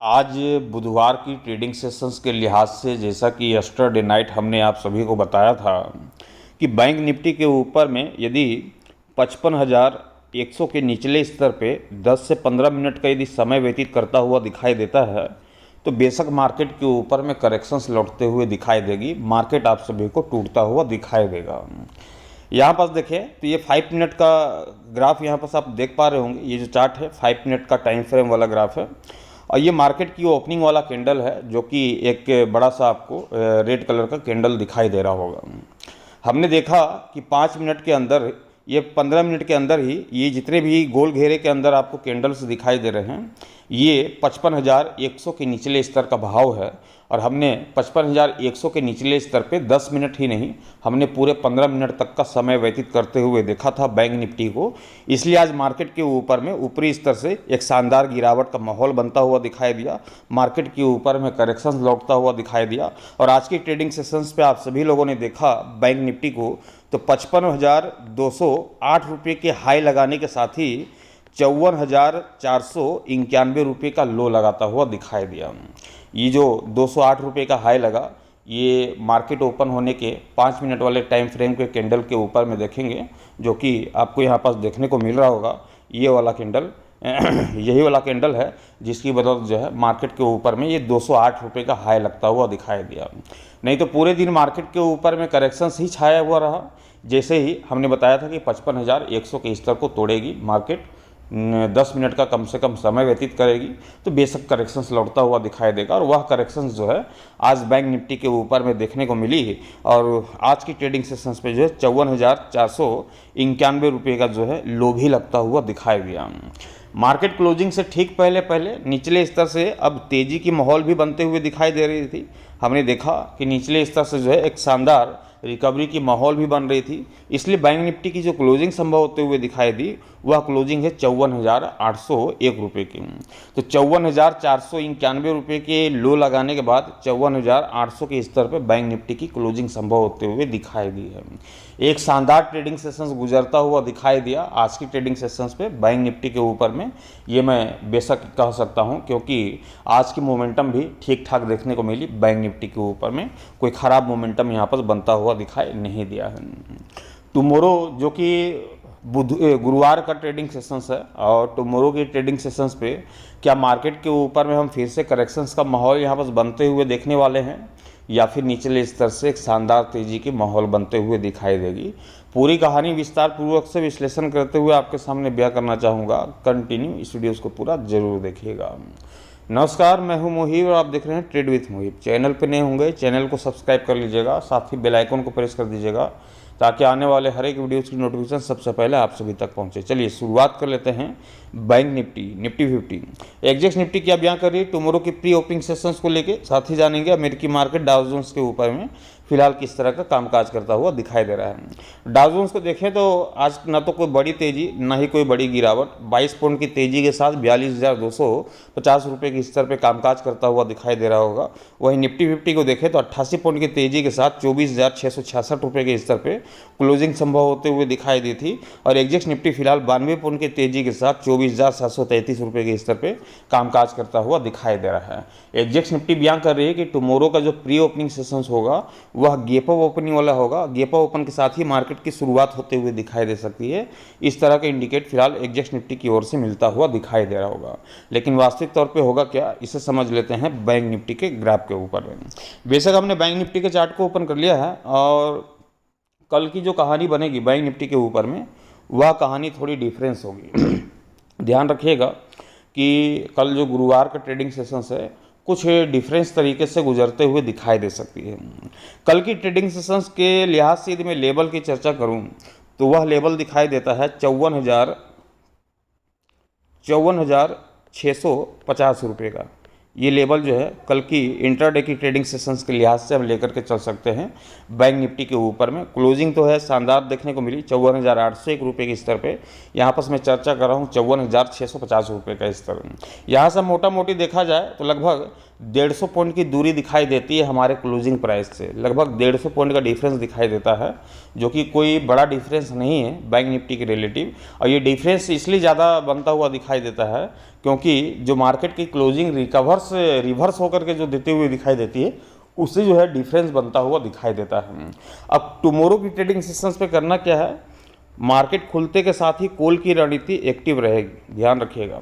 आज बुधवार की ट्रेडिंग सेशंस के लिहाज से जैसा कि यस्टरडे नाइट हमने आप सभी को बताया था कि बैंक निफ्टी के ऊपर में यदि 55,100 के निचले स्तर पे 10 से 15 मिनट का यदि समय व्यतीत करता हुआ दिखाई देता है तो बेशक मार्केट के ऊपर में करेक्शंस लौटते हुए दिखाई देगी। मार्केट आप सभी को टूटता हुआ दिखाई देगा। यहाँ पास देखें तो ये 5 मिनट का ग्राफ यहाँ पास आप देख पा रहे होंगे। ये जो चार्ट है 5 मिनट का टाइम फ्रेम वाला ग्राफ है और ये मार्केट की ओपनिंग वाला कैंडल है जो कि एक बड़ा सा आपको रेड कलर का कैंडल दिखाई दे रहा होगा। हमने देखा कि 5 मिनट के अंदर ये 15 मिनट के अंदर ही ये जितने भी गोल घेरे के अंदर आपको कैंडल्स दिखाई दे रहे हैं ये 55,100 के निचले स्तर का भाव है और हमने 55,100 के निचले स्तर पे 10 मिनट ही नहीं हमने पूरे 15 मिनट तक का समय व्यतीत करते हुए देखा था बैंक निफ्टी को। इसलिए आज मार्केट के ऊपर में ऊपरी स्तर से एक शानदार गिरावट का माहौल बनता हुआ दिखाई दिया। मार्केट के ऊपर में करेक्शन लौटता हुआ दिखाई दिया और आज की ट्रेडिंग सेशंस पे आप सभी लोगों ने देखा बैंक निफ्टी को तो 55,208 रुपये के हाई लगाने के साथ ही 54,491 रुपये का लो लगाता हुआ दिखाई दिया। ये जो 208 रुपये का हाई लगा ये मार्केट ओपन होने के 5 मिनट वाले टाइम फ्रेम के कैंडल के ऊपर में देखेंगे जो कि आपको यहाँ पास देखने को मिल रहा होगा। ये वाला कैंडल यही वाला कैंडल है जिसकी बदौलत जो है मार्केट के ऊपर में ये 208 रुपये का हाई लगता हुआ दिखाई दिया। नहीं तो पूरे दिन मार्केट के ऊपर में करेक्शंस ही छाया हुआ रहा। जैसे ही हमने बताया था कि 55,100 के स्तर को तोड़ेगी मार्केट, 10 मिनट का कम से कम समय व्यतीत करेगी तो बेशक करेक्शंस लौटता हुआ दिखाई देगा और वह करेक्शंस जो है आज बैंक निफ्टी के ऊपर में देखने को मिली और आज की ट्रेडिंग सेशंस पे जो है 54,491 रुपये का जो है लो भी लगता हुआ दिखाई दिया। मार्केट क्लोजिंग से ठीक पहले निचले स्तर से अब तेज़ी की माहौल भी बनते हुए दिखाई दे रही थी। हमने देखा कि निचले स्तर से जो है एक शानदार रिकवरी की माहौल भी बन रही थी। इसलिए बैंक निफ्टी की जो क्लोजिंग संभव होते हुए दिखाई दी वह क्लोजिंग है 54,801 रुपये की। तो 54,491 रुपये के लो लगाने के बाद 54,800 के स्तर पर बैंक निफ्टी की क्लोजिंग संभव होते हुए दिखाई दी है। एक शानदार ट्रेडिंग सेशंस गुजरता हुआ दिखाई दिया आज की ट्रेडिंग सेशंस पे बैंक निफ्टी के ऊपर में, ये मैं बेशक कह सकता हूँ क्योंकि आज की मोमेंटम भी ठीक ठाक देखने को मिली। बैंक निफ्टी के ऊपर में कोई ख़राब मोमेंटम यहाँ पर बनता हुआ दिखाई नहीं दिया है। टुमारो जो कि गुरुवार का ट्रेडिंग सेशंस है और टुमारो की ट्रेडिंग सेशंस पे क्या मार्केट के ऊपर में हम फिर से करेक्शंस का माहौल यहाँ पर बनते हुए देखने वाले हैं या फिर निचले स्तर से एक शानदार तेज़ी की माहौल बनते हुए दिखाई देगी। पूरी कहानी विस्तार पूर्वक से विश्लेषण करते हुए आपके सामने बयां करना चाहूँगा। कंटिन्यू इस वीडियोज़ को पूरा जरूर देखिएगा। नमस्कार, मैं हूं मोहिब और आप देख रहे हैं ट्रेड विथ मोहिब। चैनल पर नए होंगे चैनल को सब्सक्राइब कर लीजिएगा, साथ ही बेल आइकन को प्रेस कर दीजिएगा ताकि आने वाले हर एक वीडियोज़ की नोटिफिकेशन सबसे पहले आप सभी तक पहुंचे। चलिए शुरुआत कर लेते हैं बैंक निफ्टी 50 एग्जेक्स निफ्टी क्या बयां कर रही है टुमारो की प्री ओपनिंग सेशंस को लेके। साथ ही जानेंगे अमेरिकी मार्केट डाउ जोन्स के ऊपर में फिलहाल किस तरह का कामकाज करता हुआ दिखाई दे रहा है। डाउ जोन्स को देखें तो आज ना तो कोई बड़ी तेज़ी ना ही कोई बड़ी गिरावट, 22 पॉइंट की तेज़ी के साथ 42,250 रुपये के स्तर पर कामकाज करता हुआ दिखाई दे रहा होगा। वहीं निफ्टी 50 को देखें तो 88 पॉइंट की तेज़ी के साथ 24,666 रुपये के स्तर पर क्लोजिंग संभव होते हुए दिखाई दी थी और एग्जेक्स निफ्टी फिलहाल 92 पॉइंट की तेज़ी के साथ 24,733 रुपये के स्तर पे कामकाज करता हुआ दिखाई दे रहा है। एग्जेक्स निफ्टी बयां कर रही है कि टुमारो का जो प्री ओपनिंग सेशंस होगा वह गैप अप ओपनिंग वाला होगा। गैप अप ओपन के साथ ही मार्केट की शुरुआत होते हुए दिखाई दे सकती है। इस तरह का इंडिकेट फिलहाल एग्जेक्स निफ्टी की ओर से मिलता हुआ दिखाई दे रहा होगा, लेकिन वास्तविक तौर पर होगा क्या इसे समझ लेते हैं बैंक निफ्टी के ग्राफ के ऊपर। बेशक हमने बैंक निफ्टी के चार्ट को ओपन कर लिया है और कल की जो कहानी बनेगी बैंक निफ्टी के ऊपर में वह कहानी थोड़ी डिफरेंस होगी। ध्यान रखिएगा कि कल जो गुरुवार का ट्रेडिंग सेशंस है कुछ डिफरेंस तरीके से गुजरते हुए दिखाई दे सकती है। कल की ट्रेडिंग सेशंस के लिहाज से यदि मैं लेवल की चर्चा करूं तो वह लेवल दिखाई देता है 54,650 रुपये का। ये लेवल जो है कल की इंट्राडे की ट्रेडिंग सेशंस के लिहाज से हम लेकर के चल सकते हैं। बैंक निफ्टी के ऊपर में क्लोजिंग तो है शानदार देखने को मिली 54,801 रुपये के स्तर पे। यहाँ पर मैं चर्चा कर रहा हूँ 54,650 रुपये का स्तर। यहाँ से मोटा मोटी देखा जाए तो लगभग 150 पॉइंट की दूरी दिखाई देती है हमारे क्लोजिंग प्राइस से। लगभग 150 पॉइंट का डिफरेंस दिखाई देता है जो कि कोई बड़ा डिफरेंस नहीं है बैंक निफ्टी के रिलेटिव। और ये डिफरेंस इसलिए ज़्यादा बनता हुआ दिखाई देता है क्योंकि जो मार्केट की क्लोजिंग रिवर्स होकर के जो देते हुए दिखाई देती है, उससे जो है डिफरेंस बनता हुआ दिखाई देता है। अब टुमारो की ट्रेडिंग सेशंस पे करना क्या है, मार्केट खुलते के साथ ही कॉल की रणनीति एक्टिव रहेगी, ध्यान रखिएगा।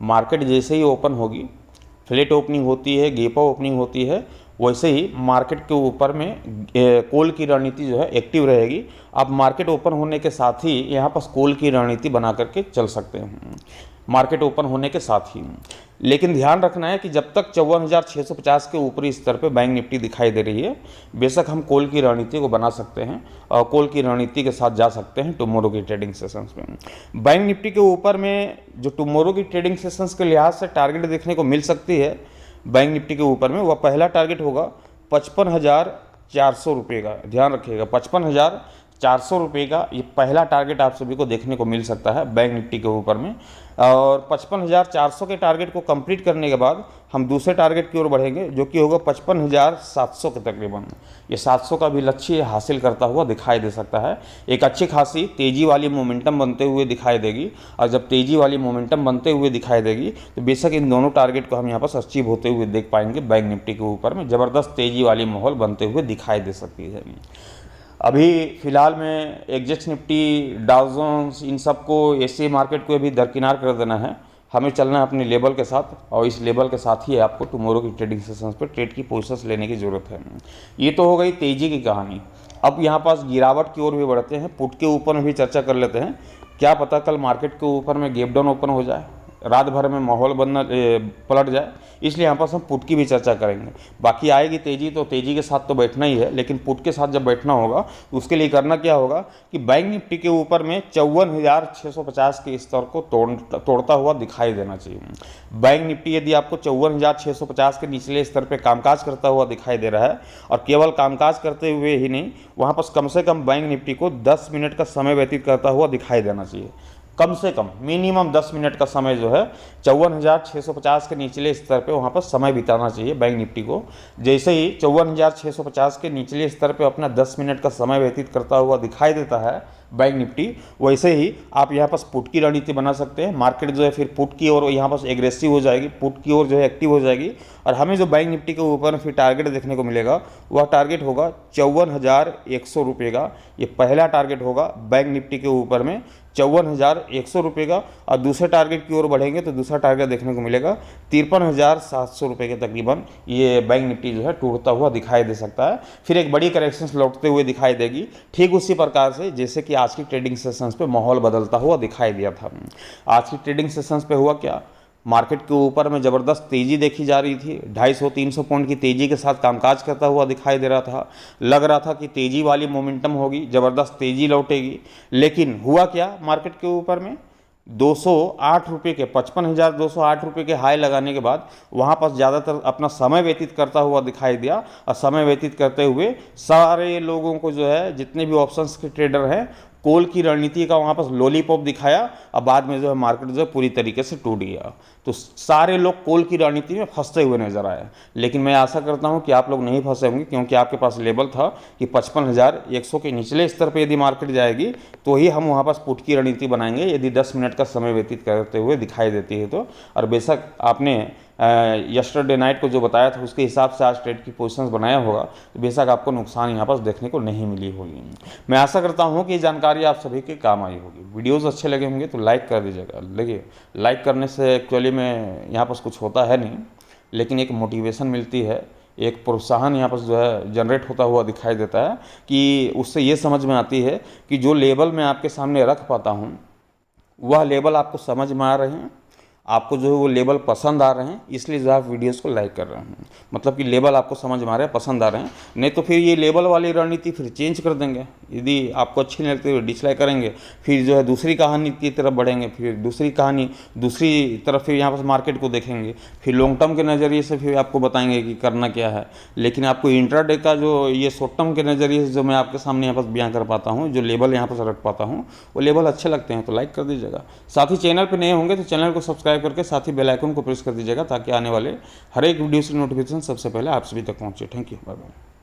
मार्केट जैसे ही ओपन होगी, फ्लैट ओपनिंग होती है, गैप ओपनिंग होती है, वैसे ही मार्केट के ऊपर में कॉल की रणनीति जो है एक्टिव रहेगी। आप मार्केट ओपन होने के साथ ही यहाँ पर कॉल की रणनीति बना करके चल सकते हैं, मार्केट ओपन होने के साथ ही। लेकिन ध्यान रखना है कि जब तक 54,650 के ऊपरी स्तर पे बैंक निफ्टी दिखाई दे रही है, बेशक हम कॉल की रणनीति को बना सकते हैं और कॉल की रणनीति के साथ जा सकते हैं टुमारो की ट्रेडिंग सेशंस में। बैंक निफ्टी के ऊपर में जो टुमारो की ट्रेडिंग सेशंस के लिहाज से टारगेट देखने को मिल सकती है बैंक निफ्टी के ऊपर में, वह पहला टारगेट होगा 55,400 रुपये का। ध्यान रखिएगा, 55,400 रुपये का ये पहला टारगेट आप सभी को देखने को मिल सकता है बैंक निफ्टी के ऊपर में। और 55,400 के टारगेट को कंप्लीट करने के बाद हम दूसरे टारगेट की ओर बढ़ेंगे, जो कि होगा 55,700 के तकरीबन। ये 700 का भी लक्ष्य हासिल करता हुआ दिखाई दे सकता है। एक अच्छी खासी तेज़ी वाली मोमेंटम बनते हुए दिखाई देगी, और जब तेज़ी वाली मोमेंटम बनते हुए दिखाई देगी तो बेशक इन दोनों टारगेट को हम यहाँ पर अचीव होते हुए देख पाएंगे। बैंक निफ्टी के ऊपर में ज़बरदस्त तेज़ी वाली माहौल बनते हुए दिखाई दे सकती है। अभी फ़िलहाल में एग्जेक्स निफ्टी, डाउ जोन्स, इन सबको एशिया मार्केट को भी दरकिनार कर देना है। हमें चलना है अपने लेवल के साथ, और इस लेवल के साथ ही आपको टुमारो की ट्रेडिंग सेशंस पर ट्रेड की पोजीशंस लेने की ज़रूरत है। ये तो हो गई तेज़ी की कहानी। अब यहाँ पास गिरावट की ओर भी बढ़ते हैं, पुट के ऊपर में भी चर्चा कर लेते हैं। क्या पता कल मार्केट के ऊपर में गैप डाउन ओपन हो जाए, रात भर में माहौल पलट जाए, इसलिए यहाँ पर हम पुट की भी चर्चा करेंगे। बाकी आएगी तेज़ी तो तेज़ी के साथ तो बैठना ही है, लेकिन पुट के साथ जब बैठना होगा तो उसके लिए करना क्या होगा कि बैंक निफ्टी के ऊपर में 54,650 के स्तर को तोड़ता हुआ दिखाई देना चाहिए। बैंक निफ्टी यदि आपको 54,650 के निचले स्तर पर कामकाज करता हुआ दिखाई दे रहा है, और केवल कामकाज करते हुए ही नहीं, वहाँ पर कम से कम बैंक निफ्टी को 10 मिनट का समय व्यतीत करता हुआ दिखाई देना चाहिए। कम से कम मिनिमम 10 मिनट का समय जो है 54,650 के निचले स्तर पे वहाँ पर समय बिताना चाहिए बैंक निफ्टी को। जैसे ही 54,650 के निचले स्तर पे अपना 10 मिनट का समय व्यतीत करता हुआ दिखाई देता है बैंक निफ्टी, वैसे ही आप यहाँ पर पुट की रणनीति बना सकते हैं। मार्केट जो है फिर पुट की ओर यहाँ पर एग्रेसिव हो जाएगी, पुट की ओर जो है एक्टिव हो जाएगी, और हमें जो बैंक निफ्टी के ऊपर फिर टारगेट देखने को मिलेगा वह टारगेट होगा 54,100 रुपये का। ये पहला टारगेट होगा बैंक निफ्टी के ऊपर में 54,100 रुपये का, और दूसरे टारगेट की ओर बढ़ेंगे तो दूसरा टारगेट देखने को मिलेगा 53,700 रुपये के तकरीबन। ये बैंक निफ्टी जो है टूटता हुआ दिखाई दे सकता है, फिर एक बड़ी करेक्शंस लौटते हुए दिखाई देगी, ठीक उसी प्रकार से जैसे कि आज की ट्रेडिंग सेशंस पे माहौल बदलता हुआ दिखाई दिया था। आज की ट्रेडिंग सेशंस पे हुआ क्या, मार्केट के ऊपर में ज़बरदस्त तेज़ी देखी जा रही थी, 250-300 पॉइंट की तेज़ी के साथ कामकाज करता हुआ दिखाई दे रहा था। लग रहा था कि तेज़ी वाली मोमेंटम होगी, ज़बरदस्त तेज़ी लौटेगी, लेकिन हुआ क्या, मार्केट के ऊपर में 208 रुपये के 55,208 रुपये के हाई लगाने के बाद वहाँ पर ज़्यादातर अपना समय व्यतीत करता हुआ दिखाई दिया, और समय व्यतीत करते हुए सारे लोगों को जो है, जितने भी ऑप्शंस के ट्रेडर हैं, कॉल की रणनीति का वहाँ पर लॉलीपॉप दिखाया, और बाद में जो है मार्केट जो है पूरी तरीके से टूट गया। तो सारे लोग कॉल की रणनीति में फंसते हुए नजर आए, लेकिन मैं आशा करता हूँ कि आप लोग नहीं फंसे होंगे, क्योंकि आपके पास लेवल था कि 55,100 के निचले स्तर पर यदि मार्केट जाएगी तो ही हम वहाँ पर पुट की रणनीति बनाएंगे, यदि 10 मिनट का समय व्यतीत करते हुए दिखाई देती है तो। और बेशक आपने यस्टरडे नाइट को जो बताया था उसके हिसाब से आज ट्रेड की पोजीशंस बनाया होगा, तो बेशक आपको नुकसान यहाँ पर देखने को नहीं मिली होगी। मैं आशा करता हूँ कि ये जानकारी आप सभी के काम आई होगी। वीडियोस अच्छे लगे होंगे तो लाइक कर दीजिएगा। देखिए, लाइक करने से एक्चुअली में यहाँ पर कुछ होता है नहीं, लेकिन एक मोटिवेशन मिलती है, एक प्रोत्साहन यहाँ पर जो है जनरेट होता हुआ दिखाई देता है, कि उससे ये समझ में आती है कि जो लेवल मैं आपके सामने रख पाता हूँ वह लेवल आपको समझ में आ रहे हैं, आपको जो है वो लेवल पसंद आ रहे हैं, इसलिए जो आप वीडियोस को लाइक कर रहे हैं। मतलब कि लेवल आपको समझ में आ रहे हैं, पसंद आ रहे हैं, नहीं तो फिर ये लेवल वाली रणनीति फिर चेंज कर देंगे। यदि आपको अच्छी नहीं लगती तो डिसलाइक करेंगे, फिर जो है दूसरी कहानी की तरफ बढ़ेंगे, फिर दूसरी कहानी दूसरी तरफ फिर यहाँ पर मार्केट को देखेंगे, फिर लॉन्ग टर्म के नज़रिए से फिर आपको बताएंगे कि करना क्या है। लेकिन आपको इंट्राडे का जो ये शॉर्ट टर्म के नज़रिए से जो मैं आपके सामने यहाँ पर बयां कर पाता हूँ, जो लेवल यहाँ पर रख पाता हूँ, वो लेवल अच्छे लगते हैं तो लाइक कर दीजिएगा। साथ ही चैनल पर नए होंगे तो चैनल को सब्सक्राइब करके साथ ही बेल आइकन को प्रेस कर दीजिएगा, ताकि आने वाले हर एक वीडियो की नोटिफिकेशन सबसे पहले आप सभी तक पहुंचे। Thank you, bye bye.